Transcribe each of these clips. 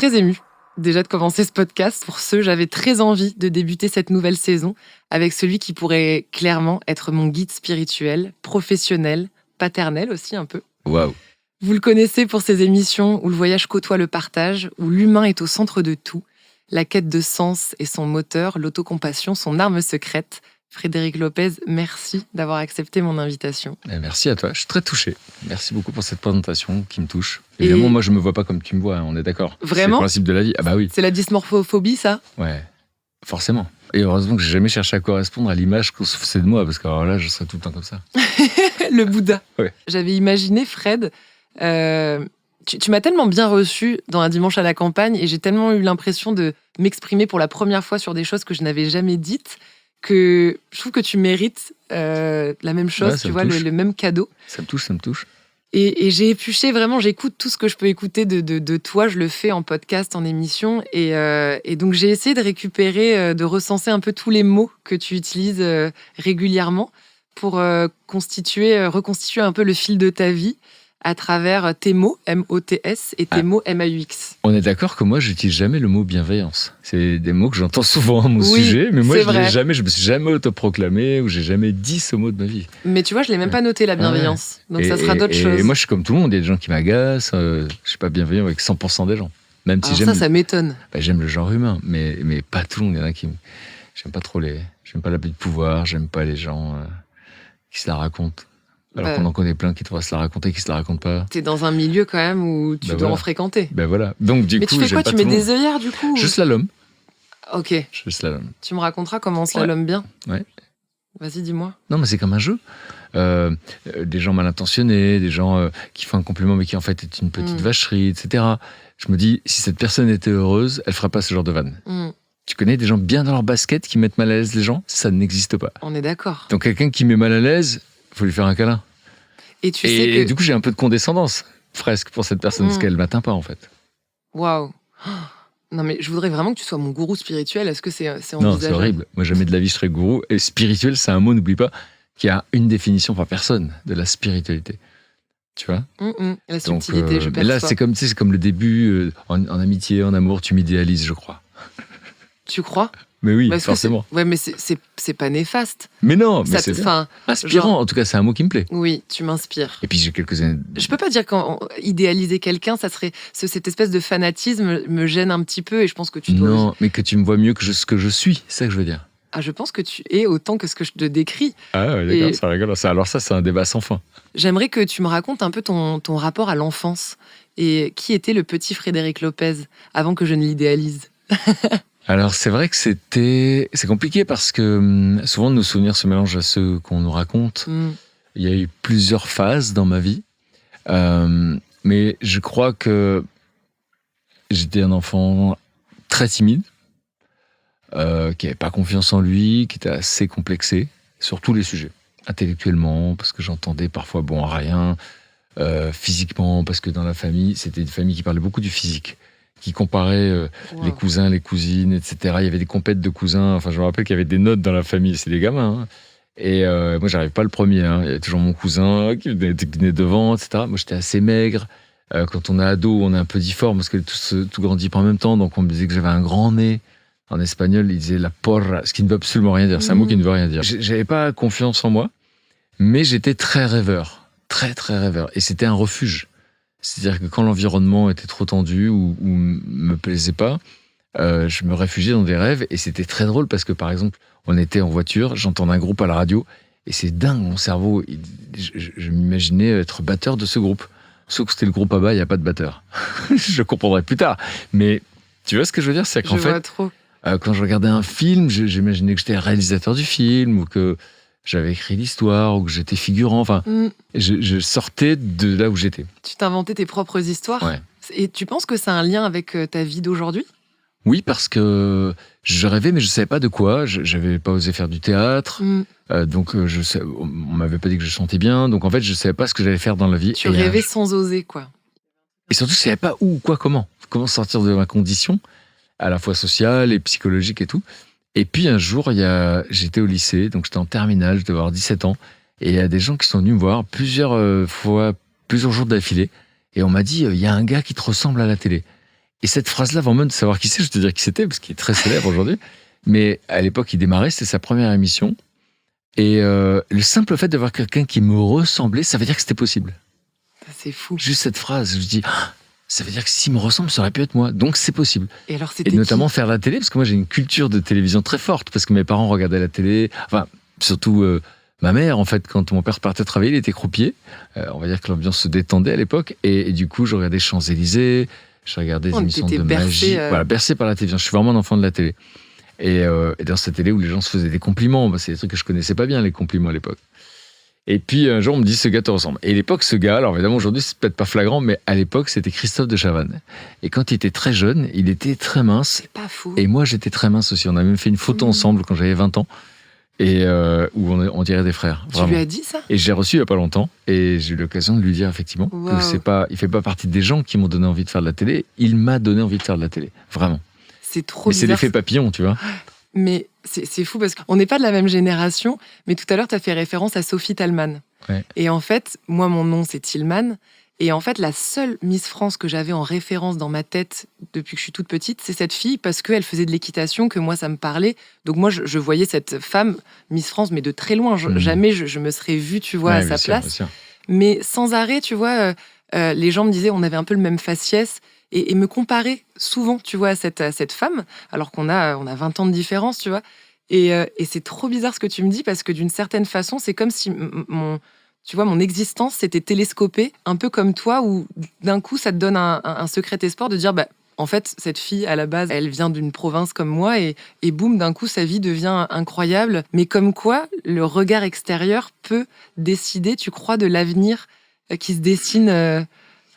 très émue déjà de commencer ce podcast. Pour j'avais très envie de débuter cette nouvelle saison avec celui qui pourrait clairement être mon guide spirituel, professionnel, paternel aussi un peu. Waouh. Vous le connaissez pour ses émissions où le voyage côtoie le partage, où l'humain est au centre de tout. La quête de sens est son moteur, l'autocompassion son arme secrète. Frédéric Lopez, merci d'avoir accepté mon invitation. Merci à toi, je suis très touché. Merci beaucoup pour cette présentation qui me touche. Évidemment, moi je me vois pas comme tu me vois, on est d'accord. Vraiment ? C'est le principe de la vie. Ah bah oui. C'est la dysmorphophobie, ça ? Ouais, forcément. Et heureusement que j'ai jamais cherché à correspondre à l'image qu'on se faisait de moi, parce que alors là, je serais tout le temps comme ça. Le Bouddha. Ouais. J'avais imaginé, Fred, tu m'as tellement bien reçu dans Un dimanche à la campagne et j'ai tellement eu l'impression de m'exprimer pour la première fois sur des choses que je n'avais jamais dites que je trouve que tu mérites la même chose, tu vois, le même cadeau. Ça me touche. Et j'ai épluché, vraiment, j'écoute tout ce que je peux écouter de toi, je le fais en podcast, en émission. Et donc, j'ai essayé de récupérer, de recenser un peu tous les mots que tu utilises régulièrement pour reconstituer un peu le fil de ta vie à travers tes mots, M-O-T-S, et tes mots, M-A-U-X. On est d'accord que moi, j'utilise jamais le mot bienveillance. C'est des mots que j'entends souvent à mon sujet, mais moi, je me suis jamais autoproclamé ou j'ai jamais dit ce mot de ma vie. Mais tu vois, je l'ai même pas noté, la bienveillance. Donc ça sera d'autres choses. Et moi, je suis comme tout le monde. Il y a des gens qui m'agacent. Je suis pas bienveillant avec 100% des gens. Même si ça m'étonne. J'aime le genre humain, mais pas tout le monde. Il y en a qui... J'aime pas trop j'aime pas l'abus de pouvoir, j'aime pas les gens qui se la racontent. Alors qu'on en connaît plein qui devraient se la raconter, qui se la racontent pas. T'es dans un milieu quand même où tu dois en fréquenter. Ben voilà. Donc du coup, tu fais quoi ? Tu mets des œillères du coup ? Je slalom. Ok. Je slalom. Tu me raconteras comment on slalom bien ? Ouais. Vas-y, dis-moi. Non, mais c'est comme un jeu. Des gens mal intentionnés, des gens qui font un compliment mais qui en fait est une petite vacherie, etc. Je me dis, si cette personne était heureuse, elle ferait pas ce genre de vanne. Tu connais des gens bien dans leur basket qui mettent mal à l'aise les gens ? Ça n'existe pas. On est d'accord. Donc quelqu'un qui met mal à l'aise, faut lui faire un câlin. Et du coup, j'ai un peu de condescendance, presque, pour cette personne, parce qu'elle m'atteint pas, en fait. Waouh. Non, mais je voudrais vraiment que tu sois mon gourou spirituel. Est-ce que c'est envisageable ? Non, c'est horrible. Moi, jamais de la vie, je serais gourou. Et spirituel, c'est un mot, n'oublie pas, qui a une définition par personne de la spiritualité. Tu vois ? La subtilité, je perçois. Mais là, c'est comme le début, en amitié, en amour, tu m'idéalises, je crois. Tu crois ? Mais oui, forcément. Ouais, mais c'est pas néfaste. Mais non, mais c'est inspirant. En tout cas, c'est un mot qui me plaît. Oui, tu m'inspires. Et puis j'ai quelques années. Je peux pas dire qu'idéaliser quelqu'un, ça serait cette espèce de fanatisme me gêne un petit peu et je pense que tu dois. Non, mais que tu me vois mieux que ce que je suis, c'est ça que je veux dire. Ah, je pense que tu es autant que ce que je te décris. Ah ouais, d'accord, ça rigole. Alors ça, c'est un débat sans fin. J'aimerais que tu me racontes un peu ton rapport à l'enfance et qui était le petit Frédéric Lopez avant que je ne l'idéalise. Alors, c'est vrai que c'est compliqué parce que souvent nos souvenirs se mélangent à ceux qu'on nous raconte. Il y a eu plusieurs phases dans ma vie. Mais je crois que j'étais un enfant très timide, qui n'avait pas confiance en lui, qui était assez complexé sur tous les sujets. Intellectuellement, parce que j'entendais parfois bon à rien. Physiquement, parce que dans la famille, c'était une famille qui parlait beaucoup du physique, qui comparait les cousins, les cousines, etc. Il y avait des compètes de cousins. Enfin, je me rappelle qu'il y avait des notes dans la famille. C'est des gamins. Hein. Et moi, j'arrive pas le premier. Hein. Il y avait toujours mon cousin qui venait devant, etc. Moi, j'étais assez maigre. Quand on est ado, on est un peu difforme parce que tout grandit pas en même temps. Donc, on me disait que j'avais un grand nez. En espagnol, ils disaient la porra, ce qui ne veut absolument rien dire. C'est un mot qui ne veut rien dire. J'avais pas confiance en moi, mais j'étais très rêveur. Très, très rêveur. Et c'était un refuge. C'est-à-dire que quand l'environnement était trop tendu ou me plaisait pas, je me réfugiais dans des rêves. Et c'était très drôle parce que, par exemple, on était en voiture, j'entendais un groupe à la radio, et c'est dingue, mon cerveau. Je m'imaginais être batteur de ce groupe. Sauf que c'était le groupe ABBA, il n'y a pas de batteur. Je comprendrai plus tard. Mais tu vois ce que je veux dire ? C'est qu'en fait, quand je regardais un film, j'imaginais que j'étais réalisateur du film, ou que j'avais écrit l'histoire, ou que j'étais figurant. Enfin, je sortais de là où j'étais. Tu t'inventais tes propres histoires ? Ouais. Et tu penses que ça a un lien avec ta vie d'aujourd'hui ? Oui, parce que je rêvais, mais je ne savais pas de quoi. Je n'avais pas osé faire du théâtre. Donc, on ne m'avait pas dit que je chantais bien. Donc, en fait, je ne savais pas ce que j'allais faire dans la vie. Tu rêvais sans oser, quoi. Et surtout, je ne savais pas où, quoi, comment. Comment sortir de ma condition, à la fois sociale et psychologique et tout. Et puis, un jour, j'étais au lycée, donc j'étais en terminale, je devais avoir 17 ans. Et il y a des gens qui sont venus me voir plusieurs jours d'affilée. Et on m'a dit, il y a un gars qui te ressemble à la télé. Et cette phrase-là, avant même de savoir qui c'est, je vais te dire qui c'était, parce qu'il est très célèbre aujourd'hui. Mais à l'époque, il démarrait, c'était sa première émission. Et le simple fait d'avoir quelqu'un qui me ressemblait, ça veut dire que c'était possible. C'est fou. Juste cette phrase, je dis, ça veut dire que s'il me ressemble, ça aurait pu être moi. Donc c'est possible. Et alors, c'était Et notamment faire la télé, parce que moi j'ai une culture de télévision très forte, parce que mes parents regardaient la télé, enfin, surtout ma mère, en fait, quand mon père partait travailler, il était croupier. On va dire que l'ambiance se détendait à l'époque. Et du coup, je regardais Champs-Élysées, je regardais des émissions de magie. Voilà, bercé par la télévision. Je suis vraiment un enfant de la télé. Et dans cette télé où les gens se faisaient des compliments, c'est des trucs que je connaissais pas bien, les compliments à l'époque. Et puis un jour, on me dit, ce gars te ressemble. Et à l'époque, ce gars, alors évidemment, aujourd'hui, c'est peut-être pas flagrant, mais à l'époque, c'était Christophe de Chavannes. Et quand il était très jeune, il était très mince. C'est pas fou. Et moi, j'étais très mince aussi. On a même fait une photo ensemble quand j'avais 20 ans. Et où on dirait des frères. Vraiment. Tu lui as dit ça? Et j'ai reçu il n'y a pas longtemps. Et j'ai eu l'occasion de lui dire, effectivement, que il ne fait pas partie des gens qui m'ont donné envie de faire de la télé. Il m'a donné envie de faire de la télé. Vraiment. C'est trop bizarre. Mais c'est l'effet papillon, tu vois. Mais c'est fou parce qu'on n'est pas de la même génération. Mais tout à l'heure, tu as fait référence à Sophie Thalmann. Ouais. Et en fait, moi, mon nom, c'est Tillman. Et en fait, la seule Miss France que j'avais en référence dans ma tête depuis que je suis toute petite, c'est cette fille parce qu'elle faisait de l'équitation, que moi, ça me parlait. Donc moi, je voyais cette femme, Miss France, mais de très loin. Jamais je me serais vue, tu vois, à sa place. Mais sans arrêt, tu vois, les gens me disaient, on avait un peu le même faciès. Et me comparer souvent, tu vois, à cette femme, alors qu'on a 20 ans de différence, tu vois. Et c'est trop bizarre ce que tu me dis, parce que d'une certaine façon, c'est comme si mon existence s'était télescopée, un peu comme toi, où d'un coup, ça te donne un secret espoir de dire, en fait, cette fille, à la base, elle vient d'une province comme moi, et boum, d'un coup, sa vie devient incroyable. Mais comme quoi, le regard extérieur peut décider, tu crois, de l'avenir qui se dessine Alors,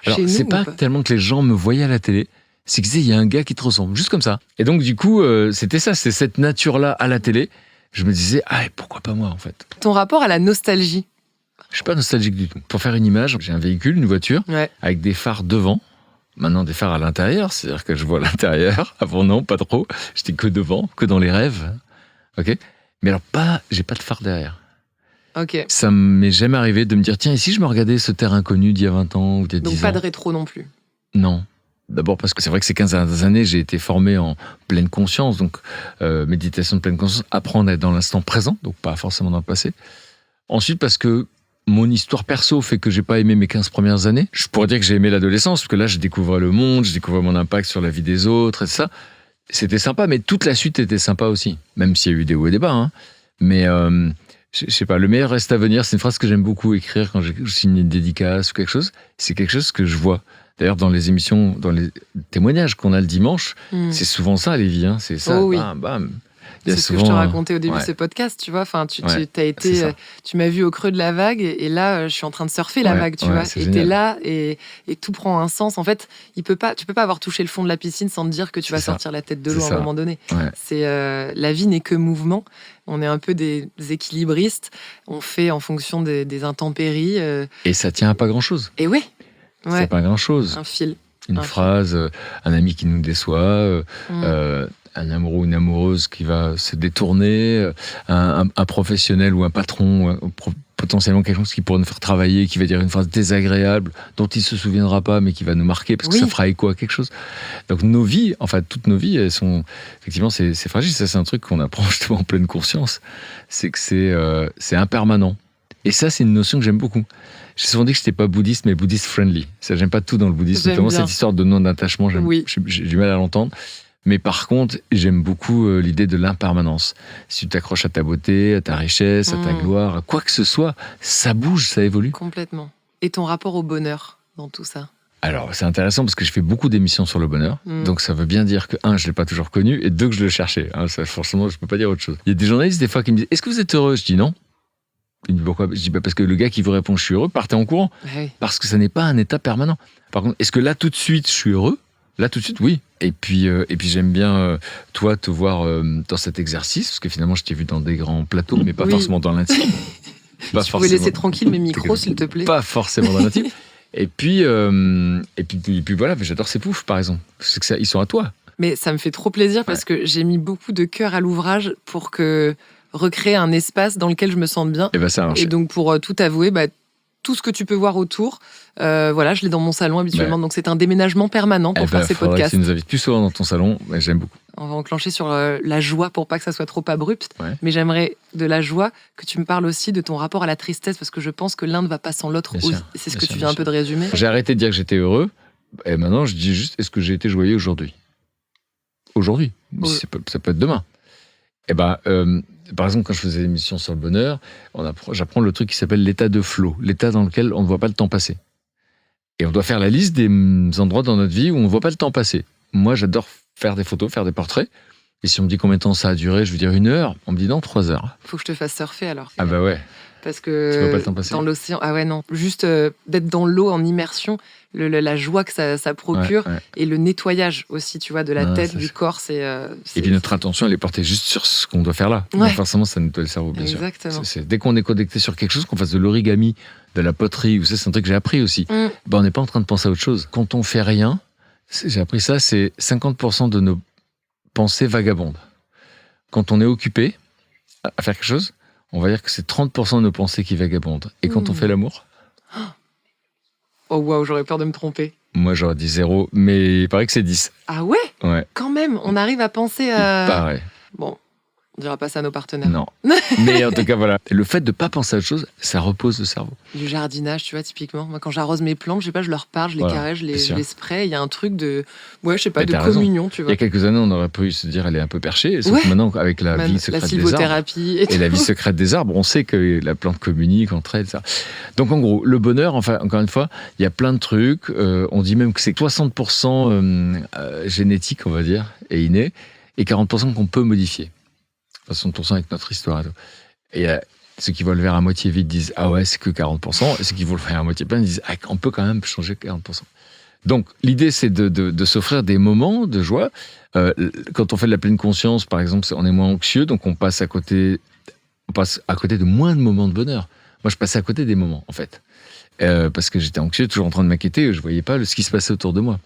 chez nous. C'est pas tellement que les gens me voyaient à la télé, c'est qu'ils disaient, il y a un gars qui te ressemble, juste comme ça. Et donc, du coup, c'était ça, c'est cette nature-là à la télé. Je me disais, pourquoi pas moi, en fait. Ton rapport à la nostalgie? Je suis pas nostalgique du tout. Pour faire une image, j'ai un véhicule, une voiture, avec des phares devant. Maintenant, des phares à l'intérieur, c'est-à-dire que je vois l'intérieur. Avant, non, pas trop. J'étais que devant, que dans les rêves. Ok. Mais alors, j'ai pas de phare derrière. Ok. Ça m'est jamais arrivé de me dire, tiens, et si je me regardais ce terre inconnu d'il y a 20 ans ou d'il y a 10 ans? Donc pas de rétro non plus? Non. D'abord parce que c'est vrai que ces 15 dernières années, j'ai été formé en pleine conscience, donc méditation de pleine conscience, apprendre à être dans l'instant présent, donc pas forcément dans le passé. Ensuite parce que mon histoire perso fait que j'ai pas aimé mes 15 premières années. Je pourrais dire que j'ai aimé l'adolescence, parce que là, je découvrais le monde, je découvrais mon impact sur la vie des autres et ça. C'était sympa, mais toute la suite était sympa aussi, même s'il y a eu des hauts et des bas. Hein. Mais je sais pas, le meilleur reste à venir, c'est une phrase que j'aime beaucoup écrire quand je signe une dédicace ou quelque chose. C'est quelque chose que je vois. D'ailleurs, dans les émissions, dans les témoignages qu'on a le dimanche, c'est souvent ça, Lévi. Hein. C'est ça, bam, bam. C'est ce que je te racontais au début de ce podcast, tu vois. Enfin, tu m'as vu au creux de la vague, et là, je suis en train de surfer la vague, tu vois. Et t'es là, et tout prend un sens. En fait, tu peux pas avoir touché le fond de la piscine sans te dire que tu vas sortir la tête de l'eau à un moment donné. Ouais. La vie n'est que mouvement. On est un peu des équilibristes. On fait en fonction des intempéries. Et ça tient à pas grand-chose. Et oui. Ouais. C'est pas grand-chose. Un fil. Une phrase, un ami qui nous déçoit, un amoureux ou une amoureuse qui va se détourner, un professionnel ou un patron, potentiellement quelque chose qui pourrait nous faire travailler, qui va dire une phrase désagréable, dont il ne se souviendra pas, mais qui va nous marquer, parce que ça fera écho à quelque chose. Donc nos vies, enfin toutes nos vies, elles sont... Effectivement, c'est fragile. Ça, c'est un truc qu'on apprend justement en pleine conscience. C'est que c'est impermanent. Et ça, c'est une notion que j'aime beaucoup. J'ai souvent dit que je n'étais pas bouddhiste, mais bouddhiste friendly. Ça, j'aime pas tout dans le bouddhisme, notamment cette histoire de non-attachement. J'ai du mal à l'entendre. Mais par contre, j'aime beaucoup l'idée de l'impermanence. Si tu t'accroches à ta beauté, à ta richesse, à ta gloire, à quoi que ce soit, ça bouge, ça évolue. Complètement. Et ton rapport au bonheur dans tout ça? Alors, c'est intéressant parce que je fais beaucoup d'émissions sur le bonheur. Donc, ça veut bien dire que, un, je ne l'ai pas toujours connu, et deux, que je le cherchais. Ça, forcément, je ne peux pas dire autre chose. Il y a des journalistes, des fois, qui me disent « Est-ce que vous êtes heureux ?» Je dis « Non. » Il me dit « Pourquoi ?» Je dis « Parce que le gars qui vous répond « Je suis heureux », partez en courant. Oui. Parce que ça n'est pas un état permanent. Par contre, est-ce que là, tout de suite, je suis heureux ? Là, tout de suite, oui. Et puis j'aime bien, toi, te voir dans cet exercice, parce que finalement, je t'ai vu dans des grands plateaux, mais pas forcément dans l'intime. Tu pouvais laisser tranquille mes micros, s'il te plaît. Pas forcément dans l'intime. Et puis voilà, j'adore ces poufs, par exemple. C'est que ils sont à toi. Mais ça me fait trop plaisir, parce que j'ai mis beaucoup de cœur à l'ouvrage pour recréer un espace dans lequel je me sente bien. Et ça a marché. Et donc, pour tout avouer, tout ce que tu peux voir autour. Je l'ai dans mon salon habituellement. Donc, c'est un déménagement permanent pour faire ces podcasts. Tu nous invites plus souvent dans ton salon, mais j'aime beaucoup. On va enclencher sur la joie pour pas que ça soit trop abrupt. Ouais. Mais j'aimerais, de la joie, que tu me parles aussi de ton rapport à la tristesse, parce que je pense que l'un ne va pas sans l'autre. C'est ce que tu viens un peu de résumer. J'ai arrêté de dire que j'étais heureux, et maintenant je dis juste, est-ce que j'ai été joyeux aujourd'hui ? Aujourd'hui. Ça peut être demain. Par exemple, quand je faisais l'émission sur le bonheur, j'apprends le truc qui s'appelle l'état de flow, l'état dans lequel on ne voit pas le temps passer. Et on doit faire la liste des endroits dans notre vie où on ne voit pas le temps passer. Moi, j'adore faire des photos, faire des portraits. Et si on me dit combien de temps ça a duré, je veux dire 1 heure. On me dit non, 3 heures. Faut que je te fasse surfer alors. Ah bah ouais. Parce que tu vois pas le temps passer. Dans l'océan, non. Juste d'être dans l'eau en immersion, la joie que ça procure et le nettoyage aussi, tu vois, de la tête, du corps. Et puis notre attention, elle est portée juste sur ce qu'on doit faire là. Donc forcément, ça nettoie le cerveau, bien sûr. Exactement. Dès qu'on est connecté sur quelque chose, qu'on fasse de l'origami, de la poterie, ou ça, c'est un truc que j'ai appris aussi. On n'est pas en train de penser à autre chose. Quand on fait rien, j'ai appris ça, c'est 50% de nos pensées vagabondes. Quand on est occupé à faire quelque chose, on va dire que c'est 30% de nos pensées qui vagabondent. Et quand on fait l'amour ? Oh waouh, j'aurais peur de me tromper. Moi, j'aurais dit 0, mais il paraît que c'est 10. Ah ouais ? Ouais. Quand même, on arrive à penser à... Pareil. Bon, on dira pas ça à nos partenaires. Non. Mais en tout cas, voilà. Le fait de pas penser à autre chose, ça repose le cerveau. Du jardinage, tu vois, typiquement. Moi, quand j'arrose mes plantes, je sais pas, je leur parle, je les caresse, je les spray. Il y a un truc de... Ouais, je sais pas, de communion, tu vois. Il y a quelques années, on aurait pu se dire, elle est un peu perchée. Sauf que maintenant, avec la vie secrète des arbres... Et la vie secrète des arbres, on sait que la plante communique entre elles, ça. Donc, en gros, le bonheur, enfin, encore une fois, il y a plein de trucs. On dit même que c'est 60% génétique, on va dire, et inné, et 40% qu'on peut modifier. 60% avec notre histoire. Et ceux qui voient le verre à moitié vide disent « Ah ouais, c'est que 40%. » Et ceux qui voient le verre à moitié plein disent « Ah, on peut quand même changer 40%. » Donc, l'idée, c'est de s'offrir des moments de joie. Quand on fait de la pleine conscience, par exemple, on est moins anxieux, donc on passe à côté de moins de moments de bonheur. Moi, je passais à côté des moments, en fait. Parce que j'étais anxieux, toujours en train de m'inquiéter, je ne voyais pas ce qui se passait autour de moi.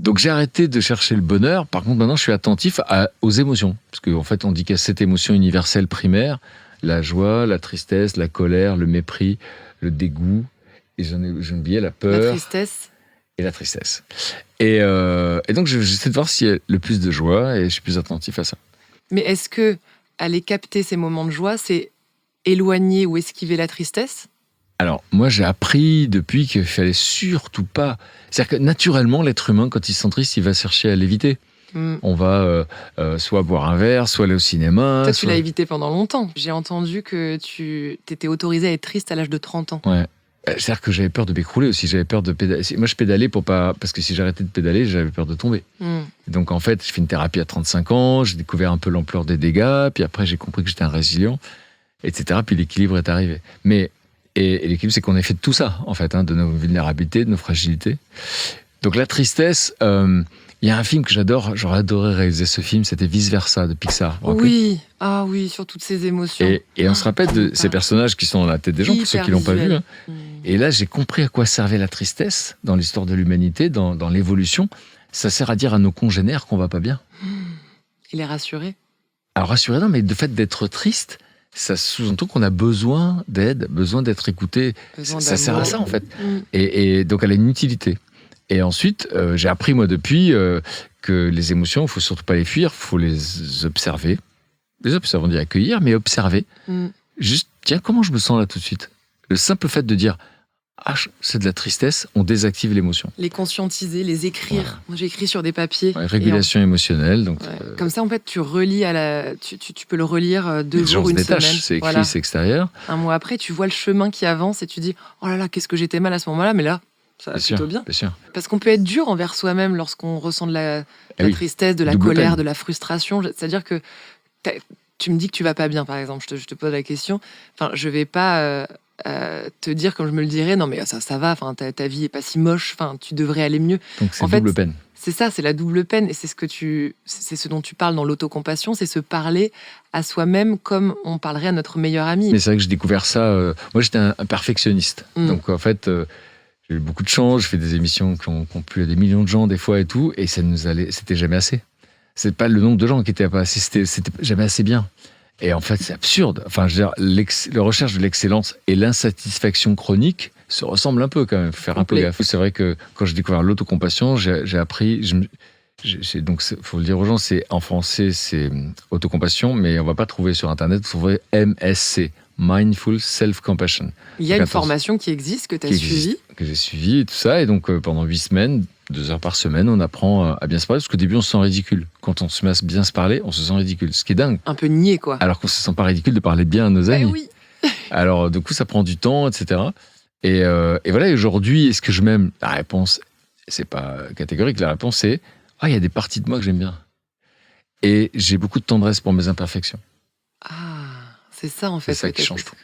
Donc j'ai arrêté de chercher le bonheur. Par contre, maintenant, je suis attentif aux émotions. Parce qu'en fait, on dit qu'il y a 7 émotions universelles primaires. La joie, la tristesse, la colère, le mépris, le dégoût. Et j'ai oublié la peur. La tristesse. Et la tristesse. Et donc, j'essaie de voir s'il y a le plus de joie et je suis plus attentif à ça. Mais est-ce que aller capter ces moments de joie, c'est éloigner ou esquiver la tristesse ? Alors, moi, j'ai appris depuis qu'il fallait surtout pas... C'est-à-dire que naturellement, l'être humain, quand il se sent triste, il va chercher à l'éviter. On va soit boire un verre, soit aller au cinéma. Toi, tu l'as évité pendant longtemps. J'ai entendu que tu t'étais autorisé à être triste à l'âge de 30 ans. Ouais. C'est-à-dire que j'avais peur de m'écrouler aussi. J'avais peur de pédaler. Moi, je pédalais parce que si j'arrêtais de pédaler, j'avais peur de tomber. Donc, en fait, j'ai fait une thérapie à 35 ans. J'ai découvert un peu l'ampleur des dégâts. Puis après, j'ai compris que j'étais un résilient, etc. Puis l'équilibre est arrivé. Et l'équilibre, c'est qu'on est fait de tout ça, en fait, de nos vulnérabilités, de nos fragilités. Donc la tristesse, il y a un film que j'adore, j'aurais adoré réaliser ce film, c'était Vice Versa de Pixar. Oui, sur toutes ces émotions. Et on se rappelle de ces personnages qui sont dans la tête des gens, pour ceux qui ne l'ont pas vu. Et là, j'ai compris à quoi servait la tristesse dans l'histoire de l'humanité, dans l'évolution. Ça sert à dire à nos congénères qu'on ne va pas bien. Et les rassurer. Alors rassurer, non, mais le fait d'être triste... Ça sous-entend qu'on a besoin d'aide, besoin d'être écouté. Ça sert à ça, en fait. Et donc, elle a une utilité. Et ensuite, j'ai appris, moi, depuis, que les émotions, il ne faut surtout pas les fuir, il faut les observer. Les observer, on dit accueillir, mais observer. Juste, tiens, comment je me sens là tout de suite ? Le simple fait de dire, c'est de la tristesse, on désactive l'émotion. Les conscientiser, les écrire. Voilà. Moi, j'écris sur des papiers. Régulation émotionnelle. Donc, comme ça, en fait, tu relis tu peux le relire 2 jours, une semaine. C'est écrit, c'est extérieur. Un mois après, tu vois le chemin qui avance et tu dis, oh là là, qu'est-ce que j'étais mal à ce moment-là, mais là, ça va plutôt bien. Bien sûr. Parce qu'on peut être dur envers soi-même lorsqu'on ressent de la tristesse, de la colère, de la frustration. C'est-à-dire que tu me dis que tu vas pas bien, par exemple. Je te pose la question. Enfin, je vais pas... te dire comme je me le dirais, non mais ça va, ta vie est pas si moche, tu devrais aller mieux. Donc c'est double peine. C'est ça, c'est la double peine, et c'est ce dont tu parles dans l'autocompassion, c'est se parler à soi-même comme on parlerait à notre meilleur ami. Mais c'est vrai que j'ai découvert ça. Moi, j'étais un perfectionniste, donc en fait, j'ai eu beaucoup de chance. Je fais des émissions qui ont plu à des millions de gens des fois et tout, et c'était jamais assez. C'est pas le nombre de gens qui étaient pas assez, c'était jamais assez bien. Et en fait, c'est absurde. Enfin, je veux dire, la recherche de l'excellence et l'insatisfaction chronique se ressemblent un peu quand même. Faut faire un peu gaffe. C'est vrai que quand j'ai découvert l'autocompassion, j'ai appris. Donc, faut le dire aux gens, c'est en français, c'est autocompassion, mais on va pas trouver sur Internet. Vous trouverez MSC, Mindful Self-Compassion. Il y a une formation qui existe, que tu as suivie. Que j'ai suivie et tout ça. Et donc, pendant 8 semaines, 2 heures par semaine, on apprend à bien se parler. Parce qu'au début, on se sent ridicule. Quand on se met à bien se parler, on se sent ridicule. Ce qui est dingue. Un peu niais, quoi. Alors qu'on se sent pas ridicule de parler bien à nos amis. Oui. Alors, du coup, ça prend du temps, etc. Et voilà, aujourd'hui, est-ce que je m'aime ? La réponse, c'est pas catégorique. La réponse, c'est il y a des parties de moi que j'aime bien. Et j'ai beaucoup de tendresse pour mes imperfections. Ah, c'est ça, en fait. C'est ça qui change tout.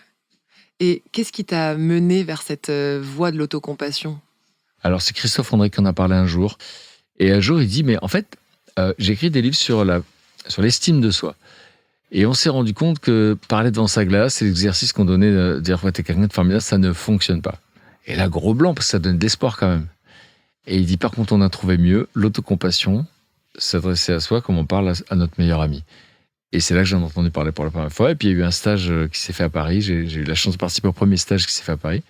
Et qu'est-ce qui t'a mené vers cette voie de l'autocompassion ? Alors, c'est Christophe André qui en a parlé un jour. Et un jour, il dit, mais en fait, j'ai écrit des livres sur l'estime de soi. Et on s'est rendu compte que parler devant sa glace, c'est l'exercice qu'on donnait de dire « t'es quelqu'un de formidable », ça ne fonctionne pas. Et là, gros blanc, parce que ça donne de l'espoir quand même. Et il dit, par contre, on a trouvé mieux, l'autocompassion, s'adresser à soi comme on parle à notre meilleur ami. Et c'est là que j'en ai entendu parler pour la première fois. Et puis, il y a eu un stage qui s'est fait à Paris. J'ai eu la chance de participer au premier stage qui s'est fait à Paris.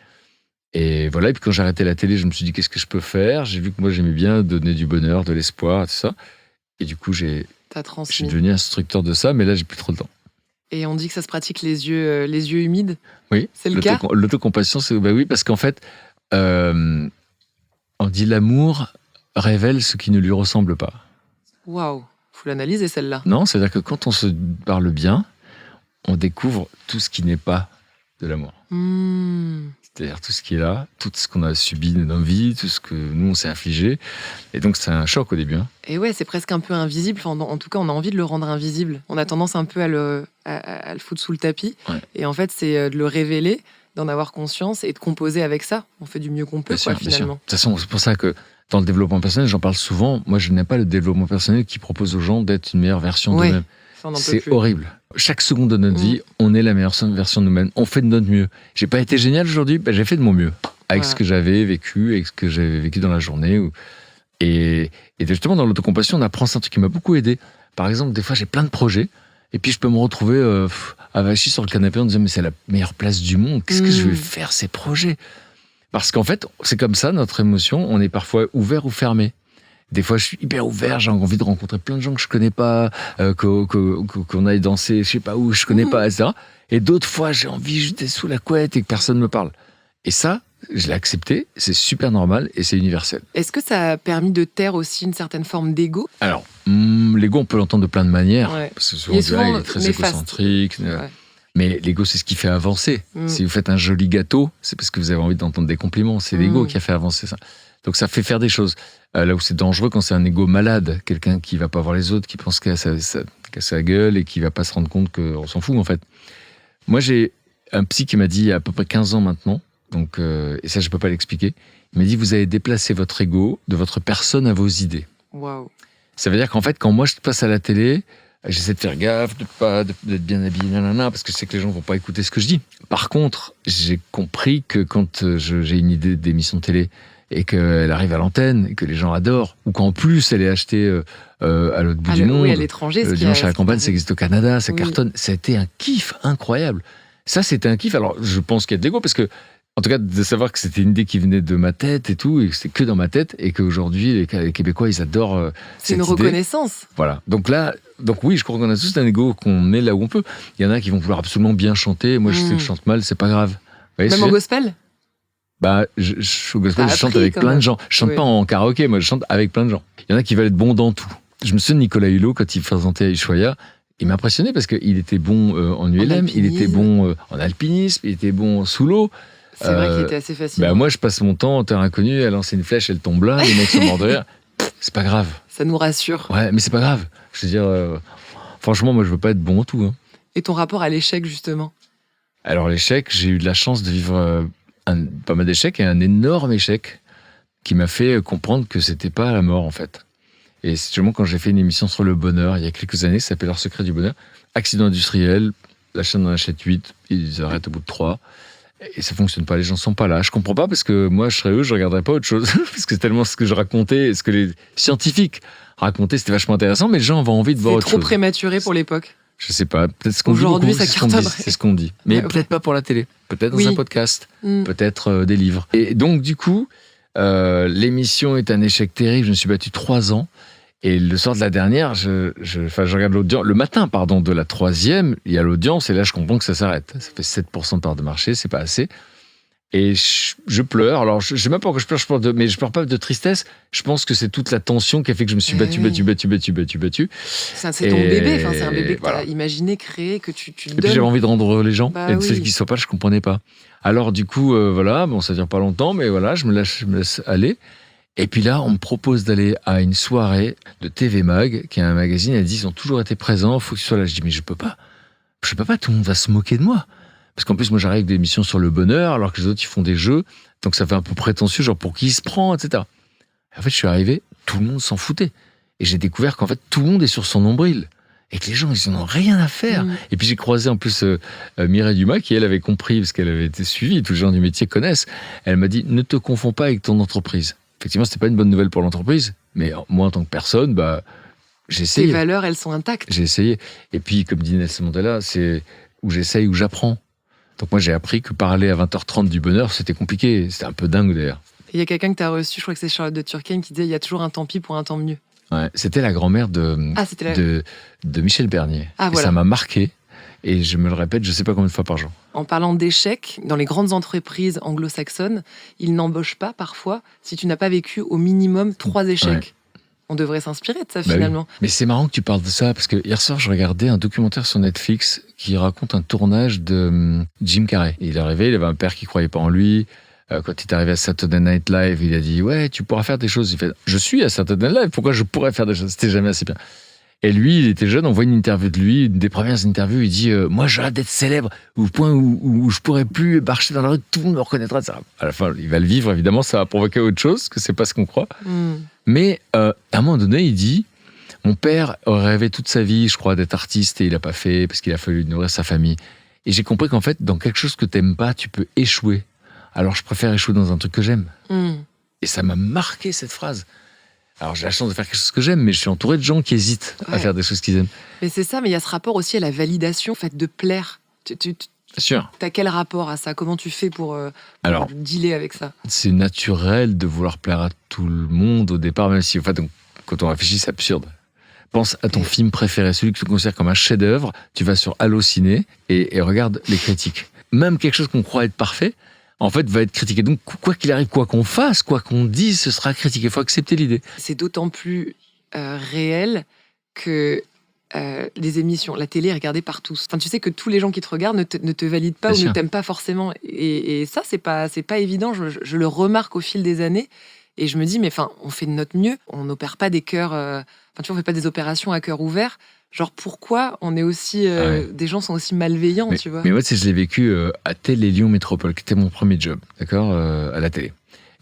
Et voilà. Et puis, quand j'ai arrêté la télé, je me suis dit, qu'est-ce que je peux faire ? J'ai vu que moi, j'aimais bien donner du bonheur, de l'espoir, tout ça. Et du coup, je suis devenu instructeur de ça, mais là, j'ai plus trop le temps. Et on dit que ça se pratique les yeux humides. Oui. C'est le cas ? L'autocompassion, oui, parce qu'en fait, on dit l'amour révèle ce qui ne lui ressemble pas. Waouh, faut l'analyser celle-là. Non, c'est-à-dire que quand on se parle bien, on découvre tout ce qui n'est pas de l'amour. C'est-à-dire tout ce qui est là, tout ce qu'on a subi dans nos vies, tout ce que nous on s'est infligé. Et donc c'est un choc au début. Et ouais, c'est presque un peu invisible. Enfin, en tout cas, on a envie de le rendre invisible. On a tendance un peu à le foutre sous le tapis. Ouais. Et en fait, c'est de le révéler, d'en avoir conscience et de composer avec ça. On fait du mieux qu'on peut, finalement. Bien sûr. De toute façon, c'est pour ça que dans le développement personnel, j'en parle souvent. Moi, je n'aime pas le développement personnel qui propose aux gens d'être une meilleure version d'eux-mêmes. C'est horrible. Chaque seconde de notre vie, on est la meilleure version de nous-mêmes. On fait de notre mieux. J'ai pas été génial aujourd'hui, j'ai fait de mon mieux. Avec ce que j'avais vécu, avec ce que j'avais vécu dans la journée. Et justement, dans l'autocompassion, on apprend ça, un truc qui m'a beaucoup aidé. Par exemple, des fois, j'ai plein de projets. Et puis, je peux me retrouver avachi sur le canapé en disant, mais c'est la meilleure place du monde. Qu'est-ce que je vais faire, ces projets ? Parce qu'en fait, c'est comme ça, notre émotion. On est parfois ouvert ou fermé. Des fois, je suis hyper ouvert, j'ai envie de rencontrer plein de gens que je connais pas, qu'on aille danser, je sais pas où, je connais pas, etc. Et d'autres fois, j'ai envie juste d'être sous la couette et que personne me parle. Et ça, je l'ai accepté, c'est super normal et c'est universel. Est-ce que ça a permis de taire aussi une certaine forme d'ego ? Alors, l'ego, on peut l'entendre de plein de manières. Ouais. Parce que souvent, il est très égocentrique. Ouais. Mais l'ego, c'est ce qui fait avancer. Si vous faites un joli gâteau, c'est parce que vous avez envie d'entendre des compliments. C'est l'ego qui a fait avancer ça. Donc ça fait faire des choses. Là où c'est dangereux, quand c'est un ego malade, quelqu'un qui va pas voir les autres, qui pense qu'à sa gueule et qui va pas se rendre compte qu'on s'en fout en fait. Moi, j'ai un psy qui m'a dit il y a à peu près 15 ans maintenant, donc, et ça je peux pas l'expliquer, il m'a dit vous avez déplacé votre ego de votre personne à vos idées. Waouh. Ça veut dire qu'en fait, quand moi je passe à la télé, j'essaie de faire gaffe, d'être bien habillé, parce que je sais que les gens vont pas écouter ce que je dis. Par contre, j'ai compris que quand j'ai une idée d'émission de télé et qu'elle arrive à l'antenne et que les gens adorent, ou qu'en plus elle est achetée à l'autre bout du monde. Oui, à l'étranger. Le dimanche à la campagne, ça existe au Canada, ça cartonne. Ça a été un kiff incroyable. Ça, c'était un kiff. Alors, je pense qu'il y a de l'ego, parce que, en tout cas, de savoir que c'était une idée qui venait de ma tête et tout, et que c'était que dans ma tête, et qu'aujourd'hui, les Québécois, ils adorent c'est une reconnaissance. Voilà. Donc oui, je crois qu'on a tous un ego, qu'on est là où on peut. Il y en a qui vont vouloir absolument bien chanter. Moi, je sais que je chante mal, c'est pas grave. Même en gospel ? Au gospel, je chante avec plein de gens. Je chante pas en karaoké, moi je chante avec plein de gens. Il y en a qui veulent être bons dans tout. Je me souviens de Nicolas Hulot, quand il présentait à Ushuaïa, il m'impressionnait parce qu'il était bon en ULM, il était bon en alpinisme, il était bon sous l'eau. C'est vrai qu'il était assez fascinant. Moi, je passe mon temps en terre inconnue à lancer une flèche, elle tombe là, les mecs sont morts de rire. C'est pas grave. Ça nous rassure. Ouais, mais c'est pas grave. Je veux dire, franchement, moi je veux pas être bon en tout. Et ton rapport à l'échec, justement ? Alors, l'échec, j'ai eu de la chance de vivre pas mal d'échecs et un énorme échec qui m'a fait comprendre que c'était pas la mort en fait. Et c'est justement quand j'ai fait une émission sur le bonheur il y a quelques années, ça s'appelle Le secret du bonheur. Accident industriel, la chaîne en achète 8, ils arrêtent au bout de 3. Et ça fonctionne pas, les gens sont pas là. Je comprends pas parce que moi je serais eux, je regarderais pas autre chose. Parce que c'est tellement ce que je racontais, ce que les scientifiques racontaient, c'était vachement intéressant, mais les gens avaient envie de voir autre chose. C'est trop prématuré pour l'époque. Je sais pas. Peut-être ce qu'on Aujourd'hui, dit beaucoup, ça cartonnerait. c'est ce qu'on dit. Mais peut-être pas pour la télé. Peut-être dans un podcast. Peut-être des livres. Et donc, du coup, l'émission est un échec terrible. Je me suis battu 3 ans. Et le soir de la dernière, je regarde l'audience. Le matin, de la 3e, il y a l'audience. Et là, je comprends que ça s'arrête. Ça fait 7% de part de marché. C'est pas assez. Et je pleure. Alors, je sais même pas pourquoi je pleure, mais je pleure pas de tristesse. Je pense que c'est toute la tension qui a fait que je me suis battu. C'est ton bébé. Enfin, c'est un bébé que tu as imaginé, créé, que tu donnes. Et puis, j'avais envie de rendre les gens. Bah, et ceux qui ne sont pas, je comprenais pas. Alors, du coup, voilà. Bon, ça dure pas longtemps, mais voilà, je me laisse aller. Et puis là, on me propose d'aller à une soirée de TV Mag, qui est un magazine. Elle dit, ils ont toujours été présents. Il faut que tu sois là. Je dis, mais je peux pas. Je peux pas. Tout le monde va se moquer de moi. Parce qu'en plus, moi, j'arrive avec des émissions sur le bonheur, alors que les autres, ils font des jeux. Donc, ça fait un peu prétentieux, genre pour qui il se prend, etc. Et en fait, je suis arrivé, tout le monde s'en foutait. Et j'ai découvert qu'en fait, tout le monde est sur son nombril. Et que les gens, ils n'en ont rien à faire. Et puis, j'ai croisé en plus Mireille Dumas, qui, elle, avait compris, parce qu'elle avait été suivie, tous les gens du métier connaissent. Elle m'a dit, ne te confonds pas avec ton entreprise. Effectivement, c'était pas une bonne nouvelle pour l'entreprise. Mais moi, en tant que personne, j'ai essayé. Tes valeurs, elles sont intactes. J'ai essayé. Et puis, comme dit Nelson Mandela, c'est où j'essaye, où j'apprends. Donc moi, j'ai appris que parler à 20h30 du bonheur, c'était compliqué. C'était un peu dingue, d'ailleurs. Il y a quelqu'un que tu as reçu, je crois que c'est Charlotte de Turckheim, qui disait « Il y a toujours un tant pis pour un temps mieux ». Ouais, c'était la grand-mère de Michel Bernier. Ah, et voilà. Ça m'a marqué. Et je me le répète, je ne sais pas combien de fois par jour. En parlant d'échecs, dans les grandes entreprises anglo-saxonnes, ils n'embauchent pas parfois si tu n'as pas vécu au minimum 3 échecs. Ouais. On devrait s'inspirer de ça, finalement. Oui. Mais c'est marrant que tu parles de ça, parce que hier soir, je regardais un documentaire sur Netflix qui raconte un tournage de Jim Carrey. Il est arrivé, il avait un père qui ne croyait pas en lui. Quand il est arrivé à Saturday Night Live, il a dit « Ouais, tu pourras faire des choses. » Il fait « Je suis à Saturday Night Live, pourquoi je pourrais faire des choses ?» C'était jamais assez bien. Et lui, il était jeune, on voit une interview de lui, une des premières interviews, il dit « Moi, j'ai hâte d'être célèbre, au point où je pourrais plus marcher dans la rue, tout le monde me reconnaîtra. » À la fin, il va le vivre, évidemment, ça va provoquer autre chose, que c'est pas ce qu'on croit. Mais à un moment donné, il dit « Mon père aurait rêvé toute sa vie, je crois, d'être artiste, et il a pas fait, parce qu'il a fallu nourrir sa famille. Et j'ai compris qu'en fait, dans quelque chose que t'aimes pas, tu peux échouer. Alors, je préfère échouer dans un truc que j'aime. » Et ça m'a marqué, cette phrase. Alors, j'ai la chance de faire quelque chose que j'aime, mais je suis entouré de gens qui hésitent à faire des choses qu'ils aiment. Mais c'est ça, mais il y a ce rapport aussi à la validation, fait de plaire. Sûr. T'as quel rapport à ça? Comment tu fais pour dealer avec ça? C'est naturel de vouloir plaire à tout le monde au départ, même si, en fait, quand on réfléchit, c'est absurde. Pense à ton film préféré, celui que tu considères comme un chef-d'œuvre. Tu vas sur Allociné et regarde les critiques. Même quelque chose qu'on croit être parfait, en fait, va être critiqué. Donc, quoi qu'il arrive, quoi qu'on fasse, quoi qu'on dise, ce sera critiqué. Il faut accepter l'idée. C'est d'autant plus réel que les émissions, la télé est regardée par tous. Enfin, tu sais que tous les gens qui te regardent ne te valident pas ou ne t'aiment pas forcément. Et ça, c'est pas évident. Je le remarque au fil des années. Et je me dis, mais enfin, on fait de notre mieux. On n'opère pas des cœurs... tu vois, on fait pas des opérations à cœur ouvert. Genre, pourquoi on est aussi... des gens sont aussi malveillants, tu vois. Mais moi, je l'ai vécu à Télé Lyon Métropole, qui était mon premier job, d'accord, à la télé.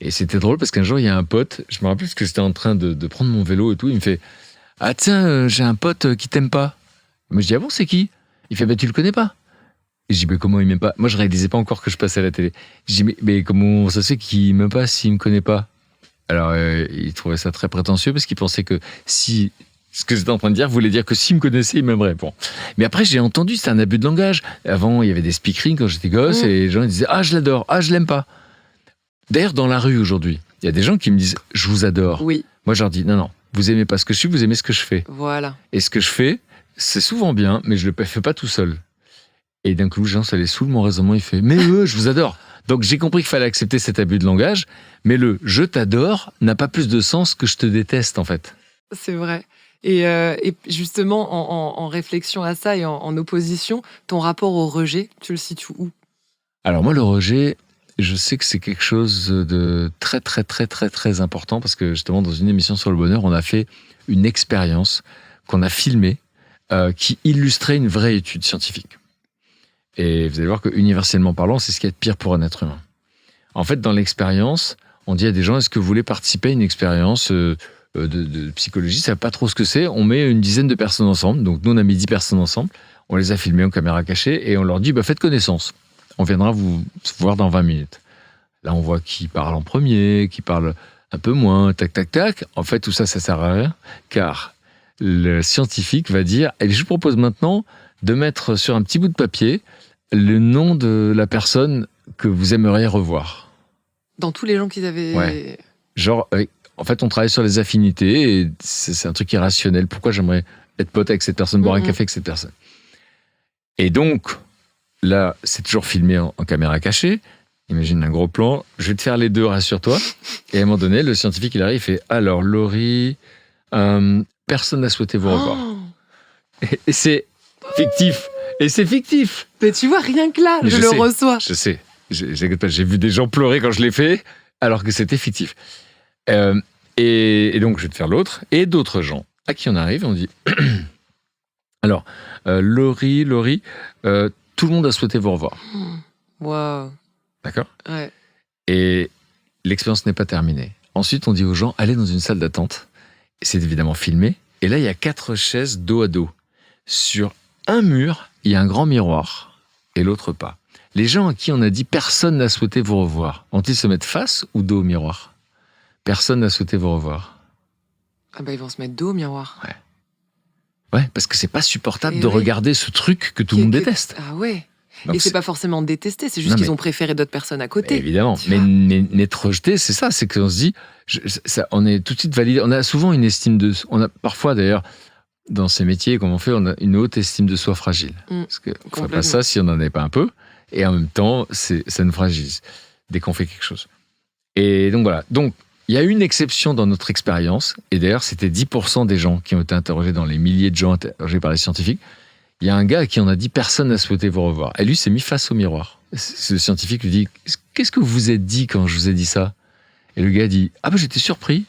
Et c'était drôle parce qu'un jour, il y a un pote, je me rappelle parce que j'étais en train de prendre mon vélo et tout, il me fait « Ah tiens, j'ai un pote qui t'aime pas. » Moi, je dis « Ah bon, c'est qui ?» Il fait « Bah, tu le connais pas ?» Et je dis « Mais comment il m'aime pas ?» Moi, je réalisais pas encore que je passais à la télé. Je dis « Mais comment ça se fait qu'il m'aime pas s'il me connaît pas ?» Alors, il trouvait ça très prétentieux parce qu'il pensait que si... Ce que j'étais en train de dire voulait dire que s'il me connaissait, il m'aimerait. Bon. Mais après, j'ai entendu, c'était un abus de langage. Avant, il y avait des speakerings quand j'étais gosse et les gens ils disaient « Ah, je l'adore. Ah, je l'aime pas. » D'ailleurs, dans la rue aujourd'hui, il y a des gens qui me disent « Je vous adore. » Oui. Moi, je leur dis « Non, vous aimez pas ce que je suis, vous aimez ce que je fais. » Voilà. Et ce que je fais, c'est souvent bien, mais je le fais pas tout seul. Et d'un coup, Jean, ça les saoule mon raisonnement, il fait « Mais je vous adore. » Donc, j'ai compris qu'il fallait accepter cet abus de langage, mais le « je t'adore » n'a pas plus de sens que « je te déteste » en fait. C'est vrai. Et justement, en réflexion à ça et en opposition, ton rapport au rejet, tu le situes où? Alors moi, le rejet, je sais que c'est quelque chose de très, très, très, très, très important parce que justement, dans une émission sur le bonheur, on a fait une expérience qu'on a filmée qui illustrait une vraie étude scientifique. Et vous allez voir que, universellement parlant, c'est ce qu'il y a de pire pour un être humain. En fait, dans l'expérience, on dit à des gens, est-ce que vous voulez participer à une expérience de psychologie, ça ne savent pas trop ce que c'est. On met une dizaine de personnes ensemble. Donc, nous, on a mis 10 personnes ensemble. On les a filmées en caméra cachée et on leur dit, faites connaissance. On viendra vous voir dans 20 minutes. Là, on voit qui parle en premier, qui parle un peu moins, tac, tac, tac. En fait, tout ça, ça sert à rien, car le scientifique va dire, je vous propose maintenant de mettre sur un petit bout de papier le nom de la personne que vous aimeriez revoir. Dans tous les gens qu'ils avaient... Ouais. Genre, en fait, on travaille sur les affinités et c'est un truc irrationnel. Pourquoi j'aimerais être pote avec cette personne, boire un café avec cette personne? Et donc, là, c'est toujours filmé en caméra cachée. Imagine un gros plan. Je vais te faire les deux, rassure-toi. Et à un moment donné, le scientifique, il arrive, il fait « Alors, Laurie, personne n'a souhaité vous revoir. » Et c'est fictif. Et c'est fictif. Mais tu vois, rien que là, je le reçois. Je sais. J'ai vu des gens pleurer quand je l'ai fait, alors que c'était fictif. Et donc, je vais te faire l'autre. Et d'autres gens à qui on arrive, on dit alors, Laurie, tout le monde a souhaité vous revoir. Waouh. D'accord ? Ouais. Et l'expérience n'est pas terminée. Ensuite, on dit aux gens, allez dans une salle d'attente. C'est évidemment filmé. Et là, il y a 4 chaises dos à dos. Sur un mur, il y a un grand miroir et l'autre pas. Les gens à qui on a dit personne n'a souhaité vous revoir, vont-ils se mettre face ou dos au miroir ? Personne n'a souhaité vous revoir. Ah bah ils vont se mettre dos au miroir. Ouais, parce que c'est pas supportable de regarder ce truc que tout le monde déteste. Ah ouais. Donc et c'est pas forcément détesté, c'est juste qu'ils ont préféré d'autres personnes à côté. Évidemment, mais n'être rejeté, c'est ça, c'est qu'on se dit, on est tout de suite validé. On a souvent une estime de, on a parfois d'ailleurs dans ces métiers comme on fait, on a une haute estime de soi fragile. Parce que on ferait pas ça si on n'en avait pas un peu. Et en même temps, ça nous fragilise dès qu'on fait quelque chose. Et donc voilà. Donc il y a une exception dans notre expérience. Et d'ailleurs, c'était 10% des gens qui ont été interrogés dans les milliers de gens interrogés par les scientifiques. Il y a un gars à qui on a dit personne n'a souhaité vous revoir. Et lui s'est mis face au miroir. Ce scientifique lui dit qu'est-ce que vous vous êtes dit quand je vous ai dit ça? Et le gars dit j'étais surpris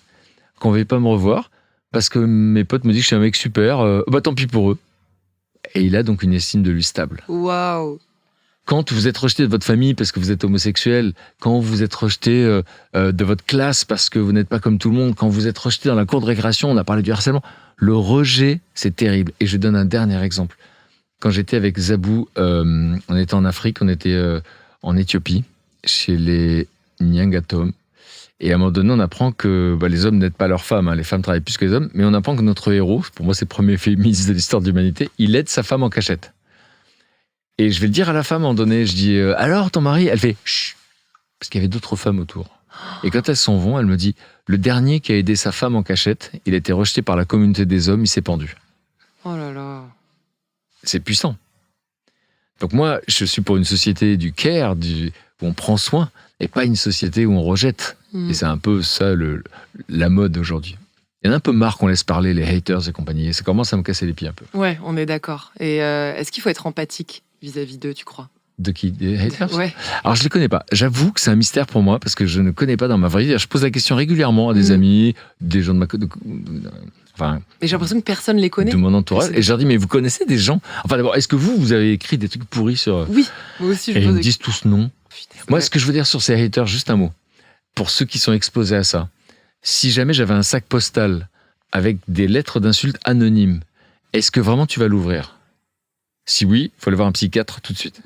qu'on ne veuille pas me revoir parce que mes potes me disent que je suis un mec super. Tant pis pour eux. Et il a donc une estime de lui stable. Waouh. Quand vous êtes rejeté de votre famille parce que vous êtes homosexuel, quand vous êtes rejeté de votre classe parce que vous n'êtes pas comme tout le monde, quand vous êtes rejeté dans la cour de récréation, on a parlé du harcèlement, le rejet, c'est terrible. Et je donne un dernier exemple. Quand j'étais avec Zabou, on était en Afrique, on était en Éthiopie, chez les Nyangatom. Et à un moment donné, on apprend que les hommes n'aident pas leurs femmes, les femmes travaillent plus que les hommes, mais on apprend que notre héros, pour moi c'est le premier féministe de l'histoire de l'humanité, il aide sa femme en cachette. Et je vais le dire à la femme à un moment donné, je dis alors ton mari? Elle fait chut, parce qu'il y avait d'autres femmes autour. Et quand elles s'en vont, elle me dit le dernier qui a aidé sa femme en cachette, il a été rejeté par la communauté des hommes, il s'est pendu. Oh là là. C'est puissant. Donc moi, je suis pour une société du care, où on prend soin, et pas une société où on rejette. Et c'est un peu ça la mode aujourd'hui. Il y en a un peu marre qu'on laisse parler les haters et compagnie. Et ça commence à me casser les pieds un peu. Ouais, on est d'accord. Et est-ce qu'il faut être empathique vis-à-vis d'eux, tu crois? De qui? Des haters? Ouais. Alors, je ne les connais pas. J'avoue que c'est un mystère pour moi parce que je ne connais pas dans ma vraie vie. Je pose la question régulièrement à des amis, des gens de ma... Mais j'ai l'impression que personne ne les connaît. De mon entourage. Et je leur dis, mais vous connaissez des gens? Enfin, d'abord, est-ce que vous avez écrit des trucs pourris sur... Oui, moi aussi. Et ils me disent tous non. Moi, ce que je veux dire sur ces haters, juste un mot. Pour ceux qui sont exposés à ça, si jamais j'avais un sac postal avec des lettres d'insultes anonymes, est-ce que vraiment tu vas l'ouvrir? Si oui, il faut aller voir un psychiatre tout de suite.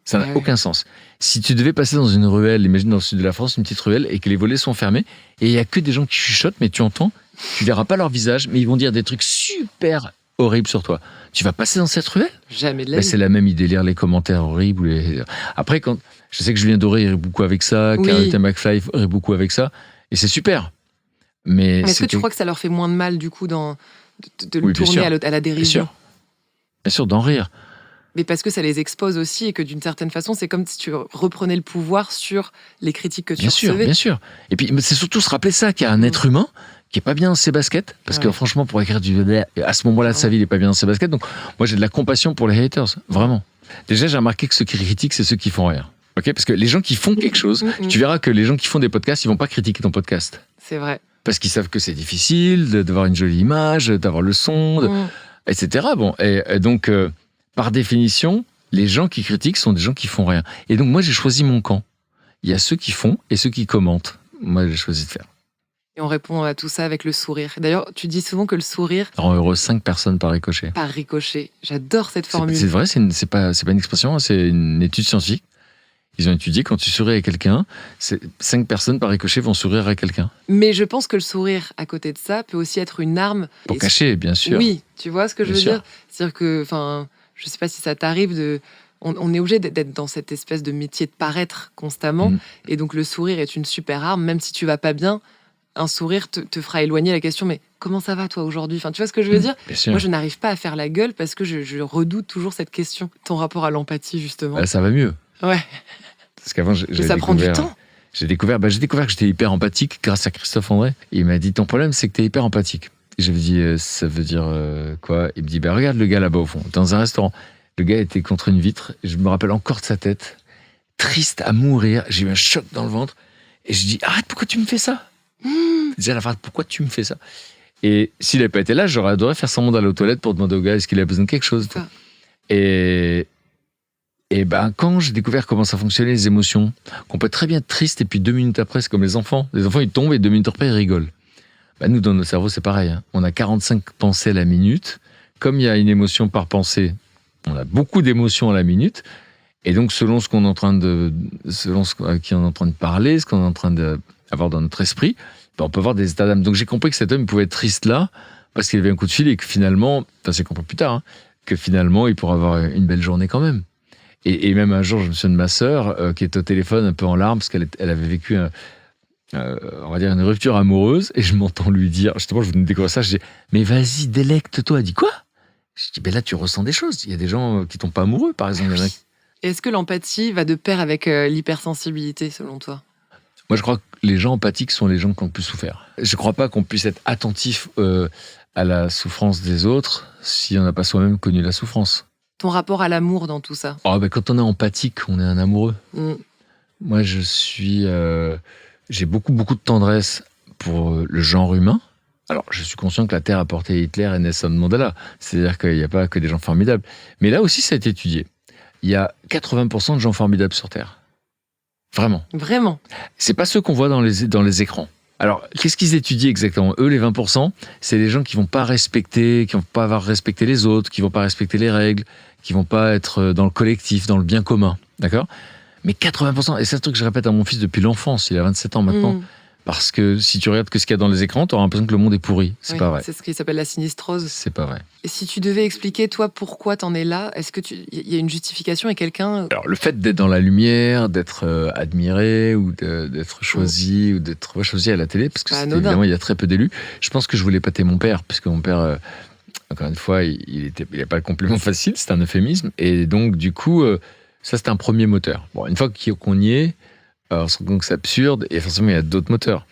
Ça n'a aucun sens. Si tu devais passer dans une ruelle, imagine dans le sud de la France, une petite ruelle, et que les volets sont fermés, et il n'y a que des gens qui chuchotent, mais tu entends, tu verras pas leur visage, mais ils vont dire des trucs super horribles sur toi. Tu vas passer dans cette ruelle? Jamais de la vie. C'est la même idée, lire les commentaires horribles. Après, je sais que Julien Doré irait beaucoup avec ça, Carita McFly irait beaucoup avec ça, et c'est super. Mais est-ce que tu crois que ça leur fait moins de mal, du coup, de le tourner à la dérision? Bien sûr, d'en rire. Mais parce que ça les expose aussi et que d'une certaine façon, c'est comme si tu reprenais le pouvoir sur les critiques que tu recevais. Bien sûr. Et puis, c'est surtout se rappeler ça, qu'il y a un être humain qui est pas bien dans ses baskets. Parce que franchement, pour écrire à ce moment-là de sa vie, il est pas bien dans ses baskets. Donc, moi, j'ai de la compassion pour les haters. Vraiment. Déjà, j'ai remarqué que ceux qui critiquent, c'est ceux qui font rien. Okay, parce que les gens qui font quelque chose, tu verras que les gens qui font des podcasts, ils vont pas critiquer ton podcast. C'est vrai. Parce qu'ils savent que c'est difficile d'avoir une jolie image, d'avoir le son, etc. Bon, et donc, par définition, les gens qui critiquent sont des gens qui font rien. Et donc, moi, j'ai choisi mon camp. Il y a ceux qui font et ceux qui commentent. Moi, j'ai choisi de faire. Et on répond à tout ça avec le sourire. D'ailleurs, tu dis souvent que le sourire rend heureux 5 personnes par ricochet. Par ricochet. J'adore cette formule. C'est vrai, c'est pas une expression, c'est une étude scientifique. Ils ont étudié, quand tu souris à quelqu'un, 5 personnes par ricochet vont sourire à quelqu'un. Mais je pense que le sourire, à côté de ça, peut aussi être une arme. Pour cacher, bien sûr. Oui, tu vois ce que je veux dire ? C'est-à-dire que, je sais pas si ça t'arrive on est obligé d'être dans cette espèce de métier de paraître constamment. Et donc, le sourire est une super arme, même si tu vas pas bien. Un sourire te fera éloigner la question, mais comment ça va toi aujourd'hui ? Tu vois ce que je veux dire ? Moi, je n'arrive pas à faire la gueule parce que je redoute toujours cette question. Ton rapport à l'empathie, justement. Ça va mieux. Ouais. Parce qu'avant, ça prend du temps. J'ai découvert que j'étais hyper empathique grâce à Christophe André. Il m'a dit, ton problème, c'est que t'es hyper empathique. Et j'avais dit, ça veut dire quoi ? Il me dit, regarde le gars là-bas au fond, dans un restaurant. Le gars était contre une vitre. Et je me rappelle encore de sa tête, triste à mourir. J'ai eu un choc dans le ventre. Et je dis, arrête, pourquoi tu me fais ça ? Déjà la phrase, pourquoi tu me fais ça ? Et s'il n'avait pas été là, j'aurais adoré faire semblant d'aller aux toilettes pour demander au gars est-ce qu'il a besoin de quelque chose. Et quand j'ai découvert comment ça fonctionnait les émotions, qu'on peut être très bien être triste et puis 2 minutes après, c'est comme les enfants. Les enfants, ils tombent et 2 minutes après, ils rigolent. Nous, dans notre cerveau, c'est pareil. On a 45 pensées à la minute. Comme il y a une émotion par pensée, on a beaucoup d'émotions à la minute. Et donc, selon ce qu'on est en train de parler, ce qu'on est en train d'avoir dans notre esprit, on peut avoir des états d'âme. Donc, j'ai compris que cet homme pouvait être triste là, parce qu'il avait un coup de fil et que finalement, j'ai compris plus tard, que finalement, il pourrait avoir une belle journée quand même. Et même un jour, je me souviens de ma sœur qui était au téléphone un peu en larmes parce qu'elle avait vécu on va dire une rupture amoureuse, et je m'entends lui dire, justement, je venais de découvrir ça, je dis, mais vas-y, délecte-toi. Elle dit, quoi ? Je dis, là, tu ressens des choses. Il y a des gens qui tombent pas amoureux, par exemple. Oui. Est-ce que l'empathie va de pair avec l'hypersensibilité, selon toi ? Moi, je crois que les gens empathiques sont les gens qui ont le plus souffert. Je ne crois pas qu'on puisse être attentif à la souffrance des autres si on n'a pas soi-même connu la souffrance. Ton rapport à l'amour dans tout ça ? Quand on est empathique, on est un amoureux. Moi, j'ai beaucoup de tendresse pour le genre humain. Alors, je suis conscient que la Terre a porté Hitler et Nelson Mandela. C'est-à-dire qu'il n'y a pas que des gens formidables. Mais là aussi, ça a été étudié. Il y a 80% de gens formidables sur Terre. Vraiment. Vraiment. C'est pas ceux qu'on voit dans les écrans. Alors, qu'est-ce qu'ils étudient exactement ? Eux, les 20%, c'est les gens qui vont pas respecter, qui vont pas avoir respecté les autres, qui vont pas respecter les règles, qui vont pas être dans le collectif, dans le bien commun. D'accord ? Mais 80%, et c'est un truc que je répète à mon fils depuis l'enfance, il a 27 ans maintenant, parce que si tu regardes que ce qu'il y a dans les écrans, tu auras l'impression que le monde est pourri. C'est pas vrai. C'est ce qui s'appelle la sinistrose. C'est pas vrai. Et si tu devais expliquer, toi, pourquoi t'en es là, est-ce que il y a une justification et quelqu'un... Alors, le fait d'être dans la lumière, d'être admiré, ou d'être choisi, ou d'être choisi à la télé, parce que évidemment, il y a très peu d'élus. Je pense que je voulais pâter mon père, puisque mon père, encore une fois, il n'a pas le complément facile, c'est un euphémisme. Et donc, du coup, ça, c'était un premier moteur. Bon, une fois qu'on y est, on se rend compte que c'est absurde, et forcément, il y a d'autres moteurs.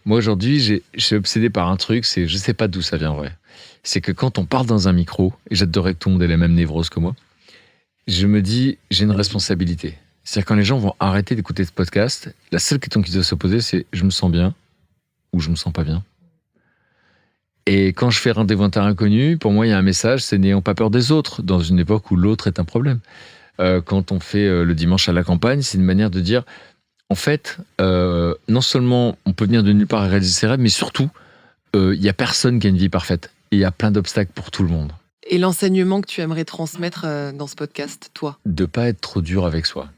Moi, aujourd'hui, je suis obsédé par un truc, je ne sais pas d'où ça vient, en vrai. C'est que quand on parle dans un micro, et j'adorerais que tout le monde ait la même névrose que moi, je me dis, j'ai une responsabilité. C'est-à-dire, quand les gens vont arrêter d'écouter ce podcast, la seule question qui doit se poser, c'est je me sens bien ou je me sens pas bien. Et quand je fais rendez-vous un terrain inconnu, pour moi, il y a un message, c'est n'ayons pas peur des autres, dans une époque où l'autre est un problème. Quand on fait le dimanche à la campagne, c'est une manière de dire, en fait, non seulement on peut venir de nulle part et réaliser ses rêves, mais surtout, il n'y a personne qui a une vie parfaite. Et il y a plein d'obstacles pour tout le monde. Et l'enseignement que tu aimerais transmettre dans ce podcast, toi ? De ne pas être trop dur avec soi.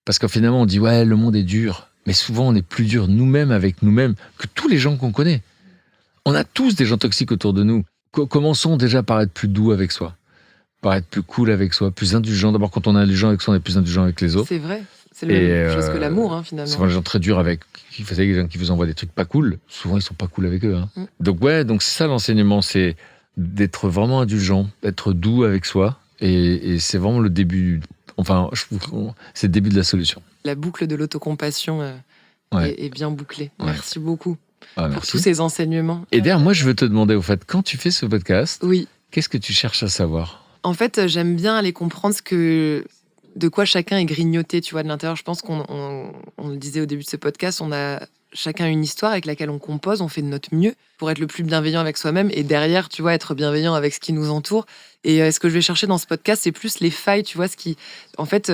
Parce que finalement, on dit, ouais, le monde est dur. Mais souvent, on est plus dur nous-mêmes avec nous-mêmes que tous les gens qu'on connaît. On a tous des gens toxiques autour de nous. Commençons déjà par être plus doux avec soi. Par être plus cool avec soi, plus indulgent. D'abord, quand on est indulgent avec soi, on est plus indulgent avec les autres. C'est vrai. C'est la même chose que l'amour, finalement. Souvent, les gens très durs avec... Vous savez, les gens qui vous envoient des trucs pas cool, souvent, ils sont pas cool avec eux. Donc c'est ça l'enseignement, c'est d'être vraiment indulgent, d'être doux avec soi. Et c'est vraiment le début... Enfin, c'est le début de la solution. La boucle de l'autocompassion est bien bouclée. Ouais. Merci beaucoup pour tous ces enseignements. Et d'ailleurs, moi, je veux te demander, au fait, quand tu fais ce podcast, oui. Qu'est-ce que tu cherches à savoir ? En fait, j'aime bien aller comprendre de quoi chacun est grignoté, tu vois, de l'intérieur. Je pense qu'on le disait au début de ce podcast, on a chacun une histoire avec laquelle on compose, on fait de notre mieux pour être le plus bienveillant avec soi-même et derrière, tu vois, être bienveillant avec ce qui nous entoure. Et ce que je vais chercher dans ce podcast, c'est plus les failles, tu vois, en fait,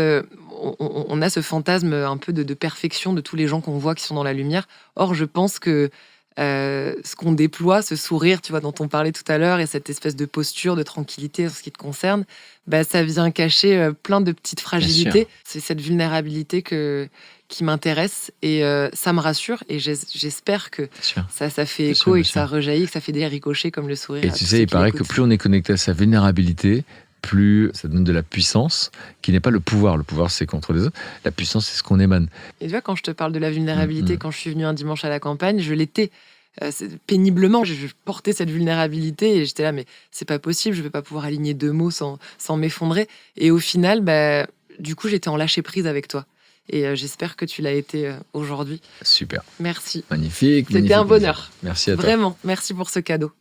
on a ce fantasme un peu de perfection de tous les gens qu'on voit qui sont dans la lumière. Or, je pense que ce qu'on déploie, ce sourire, tu vois, dont on parlait tout à l'heure, et cette espèce de posture, de tranquillité en ce qui te concerne, ça vient cacher plein de petites fragilités. C'est cette vulnérabilité qui m'intéresse, et ça me rassure, et j'espère que ça fait écho, et que ça rejaillit, que ça fait des ricochets comme le sourire. Et tu sais, il paraît que plus on est connecté à sa vulnérabilité, plus ça donne de la puissance, qui n'est pas le pouvoir. Le pouvoir, c'est contre les autres. La puissance, c'est ce qu'on émane. Et tu vois, quand je te parle de la vulnérabilité, quand je suis venue un dimanche à la campagne, je l'étais péniblement. Je portais cette vulnérabilité et j'étais là, mais c'est pas possible, je vais pas pouvoir aligner 2 mots sans m'effondrer. Et au final, du coup, j'étais en lâcher prise avec toi. Et j'espère que tu l'as été aujourd'hui. Super. Merci. Magnifique. C'était un bonheur. Merci à toi. Vraiment, merci pour ce cadeau.